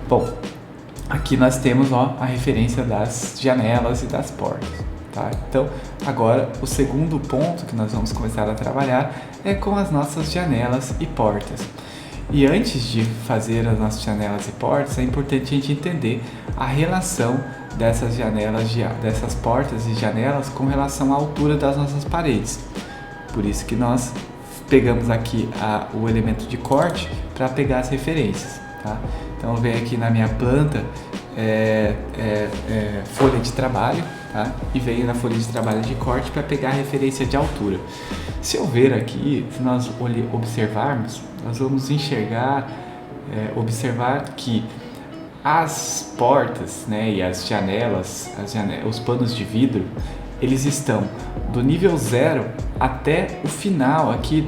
Bom, aqui nós temos a referência das janelas e das portas, tá? Então, agora o segundo ponto que nós vamos começar a trabalhar é com as nossas janelas e portas. E antes de fazer as nossas janelas e portas, é importante a gente entender a relação dessas janelas, dessas portas e janelas com relação à altura das nossas paredes. Por isso que nós pegamos aqui o elemento de corte para pegar as referências, tá? Então eu venho aqui na minha planta folha de trabalho, tá? E venho na folha de trabalho de corte para pegar a referência de altura. Se eu ver aqui, se nós observarmos, nós vamos observar que as portas, né, e as janelas, os panos de vidro, eles estão do nível 0 até o final aqui,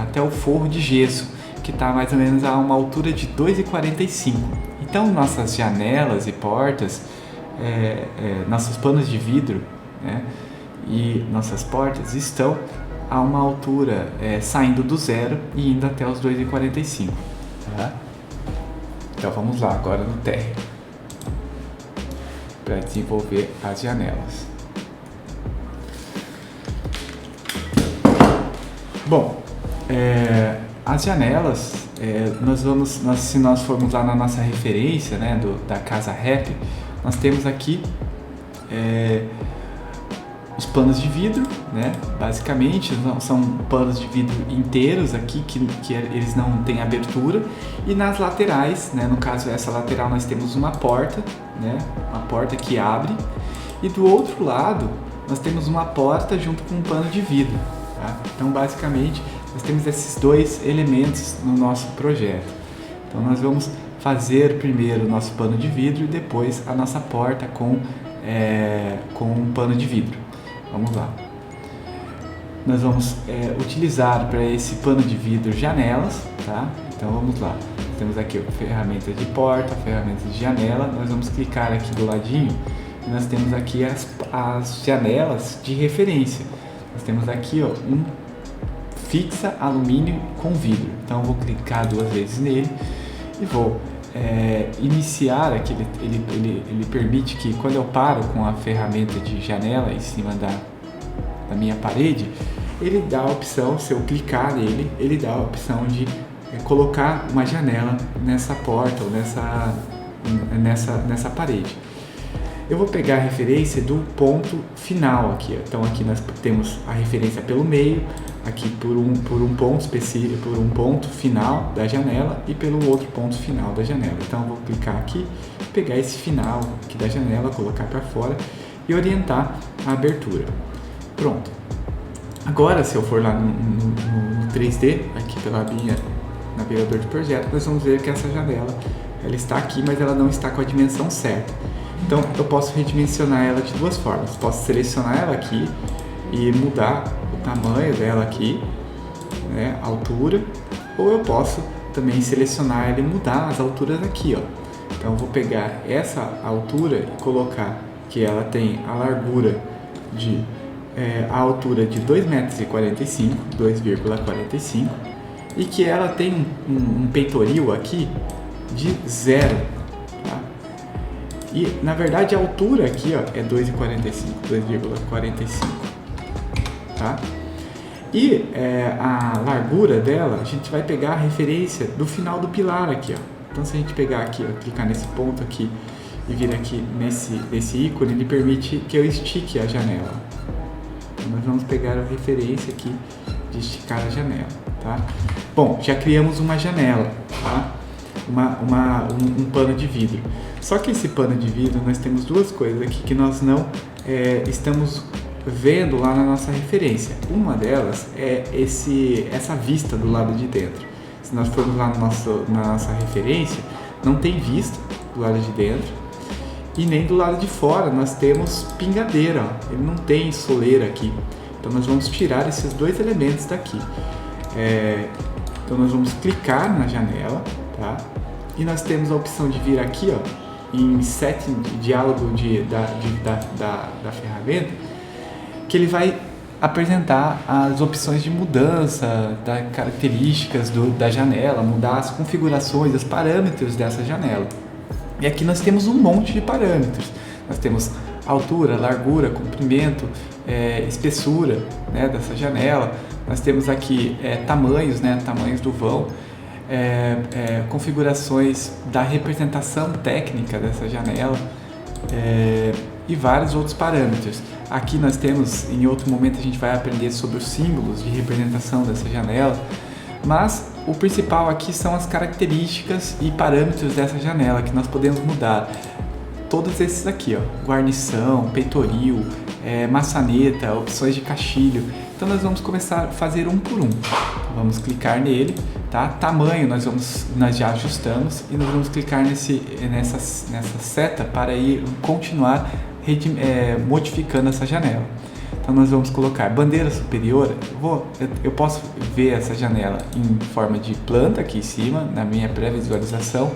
até o forro de gesso, que está mais ou menos a uma altura de 2,45. Então nossas janelas e portas, nossos panos de vidro, né, e nossas portas estão a uma altura saindo do 0 e indo até os 2,45. Tá? Então vamos lá agora no térreo para desenvolver as janelas. Bom, as janelas, se nós formos lá na nossa referência, né, da Casa Rap, nós temos aqui os panos de vidro, né? Basicamente são panos de vidro inteiros aqui que eles não têm abertura, e nas laterais, né? No caso essa lateral nós temos uma porta, né? Uma porta que abre, e do outro lado nós temos uma porta junto com um pano de vidro, tá? Então basicamente nós temos esses dois elementos no nosso projeto. Então nós vamos fazer primeiro o nosso pano de vidro e depois a nossa porta com um pano de vidro. Vamos lá. Nós vamos utilizar para esse pano de vidro janelas, tá? Então vamos lá. Temos aqui a ferramenta de porta, a ferramenta de janela. Nós vamos clicar aqui do ladinho e nós temos aqui as janelas de referência. Nós temos aqui um fixa alumínio com vidro. Então eu vou clicar 2 vezes nele e vou iniciar aqui. Ele permite que quando eu paro com a ferramenta de janela em cima da minha parede, ele dá a opção, se eu clicar nele, ele dá a opção de colocar uma janela nessa porta ou nessa parede. Eu vou pegar a referência do ponto final aqui. Então aqui nós temos a referência pelo meio, aqui por um ponto específico, por um ponto final da janela e pelo outro ponto final da janela. Então eu vou clicar aqui, pegar esse final aqui da janela, colocar para fora e orientar a abertura. Pronto. Agora, se eu for lá no 3D, aqui pela abinha navegador de projeto, nós vamos ver que essa janela ela está aqui, mas ela não está com a dimensão certa. Então eu posso redimensionar ela de duas formas. Posso selecionar ela aqui e mudar o tamanho dela aqui, né, a altura, ou eu posso também selecionar ela e mudar as alturas aqui, ó. Então eu vou pegar essa altura e colocar que ela tem a largura a altura de 2,45 m, 2,45, e que ela tem um peitoril aqui de 0, tá? E na verdade a altura aqui, ó, é 2,45, tá? E a largura dela, a gente vai pegar a referência do final do pilar aqui, ó. Então se a gente pegar aqui, ó, clicar nesse ponto aqui e vir aqui nesse ícone, ele permite que eu estique a janela. Então nós vamos pegar a referência aqui de esticar a janela, tá? Bom, já criamos uma janela, tá? Um pano de vidro. Só que esse pano de vidro, nós temos duas coisas aqui que nós não estamos vendo lá na nossa referência. Uma delas é essa vista do lado de dentro. Se nós formos lá na nossa referência, não tem vista do lado de dentro e nem do lado de fora. Nós temos pingadeira, ó. Ele não tem soleira aqui. Então nós vamos tirar esses dois elementos daqui. Então nós vamos clicar na janela, tá? E nós temos a opção de vir aqui, ó, em setting de diálogo da ferramenta, que ele vai apresentar as opções de mudança das características da janela, mudar as configurações, os parâmetros dessa janela, E aqui nós temos um monte de parâmetros. Nós temos altura, largura, comprimento, espessura, né, dessa janela. Nós temos aqui tamanhos, né, tamanhos do vão, configurações da representação técnica dessa janela e vários outros parâmetros. Aqui nós temos, em outro momento a gente vai aprender sobre os símbolos de representação dessa janela, mas o principal aqui são as características e parâmetros dessa janela que nós podemos mudar. Todos esses aqui, ó, guarnição, peitoril, maçaneta, opções de caixilho. Então nós vamos começar a fazer um por um. Vamos clicar nele, tá? Tamanho nós já ajustamos e nós vamos clicar nessa seta para ir continuar modificando essa janela. Então nós vamos colocar bandeira superior. Eu posso ver essa janela em forma de planta aqui em cima, na minha pré-visualização,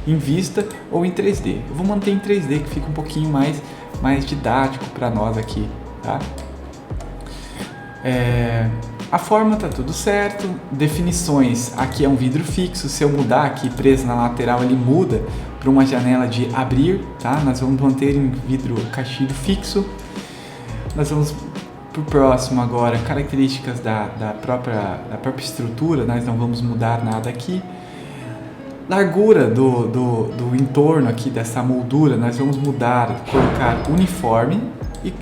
em vista ou em 3D. Eu vou manter em 3D que fica um pouquinho mais didático para nós aqui, tá? A forma tá tudo certo, definições, aqui é um vidro fixo, se eu mudar aqui preso na lateral ele muda para uma janela de abrir, tá? Nós vamos manter em vidro caixilho fixo. Nós vamos para o próximo agora, características da própria estrutura, nós não vamos mudar nada aqui. Largura do entorno aqui dessa moldura, nós vamos colocar uniforme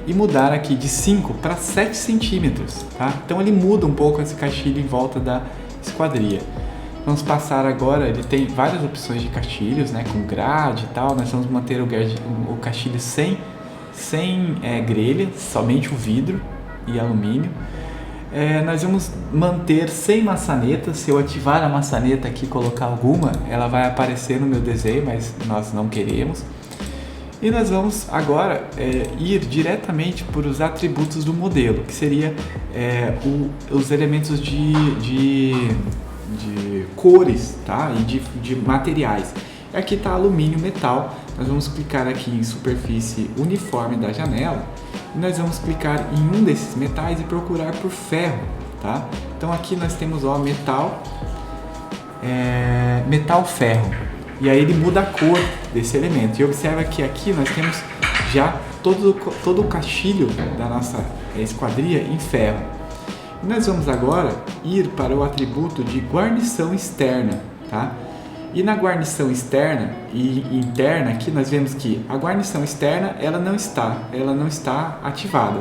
e mudar aqui de 5 para 7 centímetros, tá? Então ele muda um pouco esse caixilho em volta da esquadria. Vamos passar agora, ele tem várias opções de caixilhos, né, com grade e tal. Nós vamos manter o caixilho sem grelha, somente o vidro e alumínio. Nós vamos manter sem maçaneta. Se eu ativar a maçaneta aqui e colocar alguma, ela vai aparecer no meu desenho, mas nós não queremos. E nós vamos agora ir diretamente para os atributos do modelo, que seria os elementos de cores, tá? E de materiais. Aqui está alumínio, metal. Nós vamos clicar aqui em superfície uniforme da janela e nós vamos clicar em um desses metais e procurar por ferro, tá? Então aqui nós temos metal ferro. E aí ele muda a cor desse elemento. E observa que aqui nós temos já todo o caixilho da nossa esquadria em ferro. E nós vamos agora ir para o atributo de guarnição externa, tá? E na guarnição externa e interna aqui nós vemos que a guarnição externa ela não está ativada.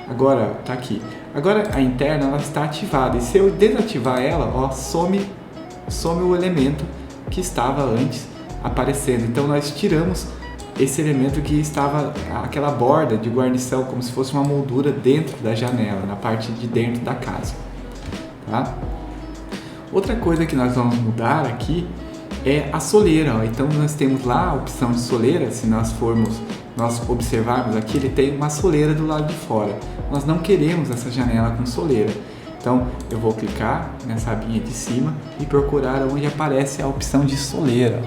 Agora tá aqui. Agora a interna ela está ativada. E se eu desativar ela, ó, some o elemento que estava antes aparecendo. Então nós tiramos esse elemento que estava aquela borda de guarnição, como se fosse uma moldura dentro da janela, na parte de dentro da casa, tá? Outra coisa que nós vamos mudar aqui é a soleira, ó. Então nós temos lá a opção de soleira. Se nós observarmos aqui, ele tem uma soleira do lado de fora. Nós não queremos essa janela com soleira. Então eu vou clicar nessa abinha de cima e procurar onde aparece a opção de soleira.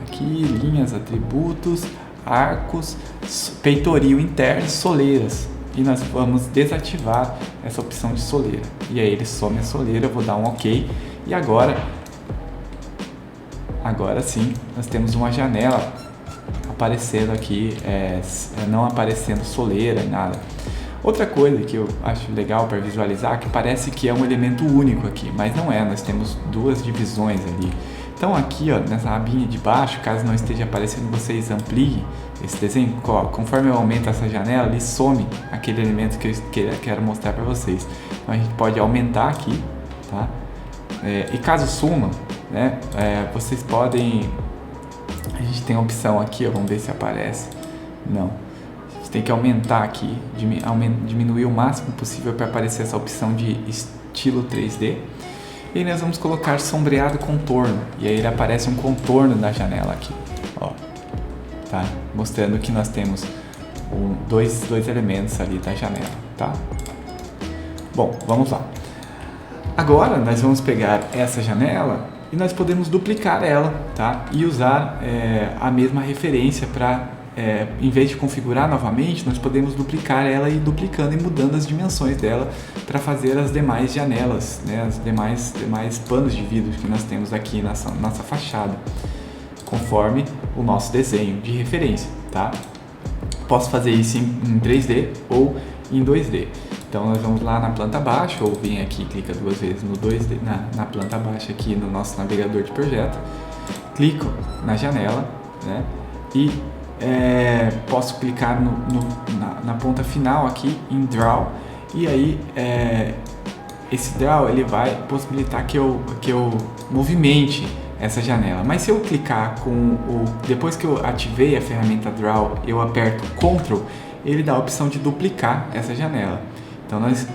Aqui, linhas, atributos, arcos, peitoril interno, soleiras. E nós vamos desativar essa opção de soleira. E aí ele some a soleira, eu vou dar um OK. E agora sim, nós temos uma janela aparecendo aqui, não aparecendo soleira e nada. Outra coisa que eu acho legal para visualizar, que parece que é um elemento único aqui, mas não é, nós temos duas divisões ali. Então aqui, ó, nessa abinha de baixo, caso não esteja aparecendo, vocês ampliem esse desenho. Conforme eu aumento essa janela, ele some aquele elemento que eu quero mostrar para vocês. Então a gente pode aumentar aqui, tá? E caso suma, né, vocês podem... A gente tem a opção aqui, ó, vamos ver se aparece. Não. A gente tem que aumentar aqui, diminuir o máximo possível para aparecer essa opção de estilo 3D. E aí nós vamos colocar sombreado contorno. E aí ele aparece um contorno da janela aqui, ó, tá? Mostrando que nós temos dois elementos ali da janela, tá? Bom, vamos lá. Agora nós vamos pegar essa janela e nós podemos duplicar ela, tá? E usar a mesma referência para, em vez de configurar novamente, nós podemos duplicar ela e ir duplicando e mudando as dimensões dela para fazer as demais janelas, né? As demais panos de vidro que nós temos aqui nessa nossa fachada. conforme o nosso desenho de referência, tá? Posso fazer isso em 3D ou em 2D. Então nós vamos lá na planta baixa, ou vem aqui, clica duas vezes no 2D, na planta baixa aqui no nosso navegador de projeto, clico na janela, né? E posso clicar na ponta final aqui em Draw, e aí esse Draw ele vai possibilitar que eu movimente essa janela. Mas se eu clicar depois que eu ativei a ferramenta Draw, eu aperto Ctrl, ele dá a opção de duplicar essa janela. Então nós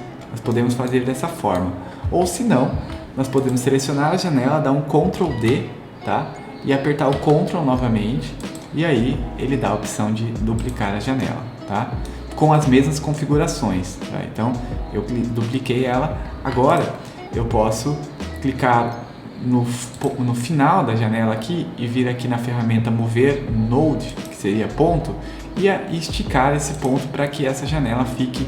podemos fazer dessa forma. Ou se não, nós podemos selecionar a janela, dar um Ctrl D, tá? E apertar o Ctrl novamente, e aí ele dá a opção de duplicar a janela, tá? Com as mesmas configurações, tá? Então eu dupliquei ela. Agora eu posso clicar no final da janela aqui e vir aqui na ferramenta Mover Node, que seria ponto, e esticar esse ponto para que essa janela fique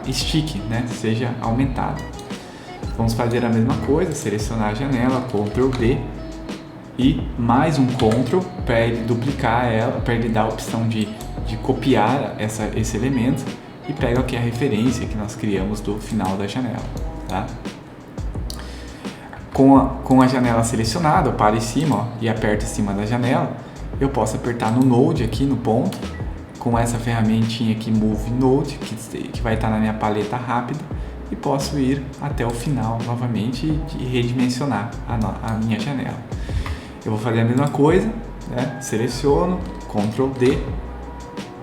estique, né? Seja aumentada. Vamos fazer a mesma coisa, selecionar a janela, Ctrl D e mais um Ctrl para ele duplicar ela, para ele dar a opção de copiar esse elemento, e pega aqui a referência que nós criamos do final da janela, tá? Com a janela selecionada, eu paro em cima, ó, e aperto em cima da janela. Eu posso apertar no Node aqui no ponto, com essa ferramentinha aqui Move Node, que vai estar na minha paleta rápida, e posso ir até o final novamente e redimensionar a minha janela. Eu vou fazer a mesma coisa, né? Seleciono, Ctrl D,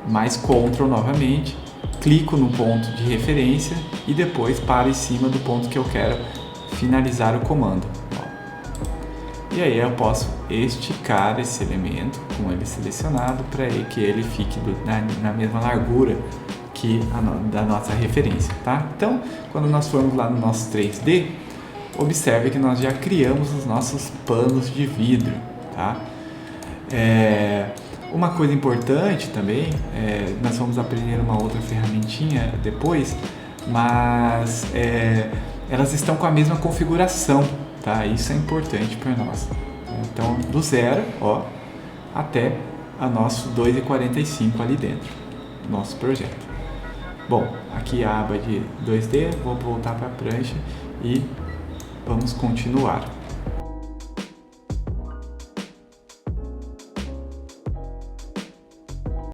mais Ctrl novamente, clico no ponto de referência e depois paro em cima do ponto que eu quero finalizar o comando. E aí eu posso esticar esse elemento com ele selecionado para que ele fique na mesma largura que da nossa referência, tá? Então, quando nós formos lá no nosso 3D, observe que nós já criamos os nossos panos de vidro, tá? Uma coisa importante também, nós vamos aprender uma outra ferramentinha depois, mas elas estão com a mesma configuração, tá? Isso é importante para nós. Então, do zero, ó, até a nosso 2,45 ali dentro do nosso projeto. Bom, aqui a aba de 2D, vou voltar para a prancha e vamos continuar.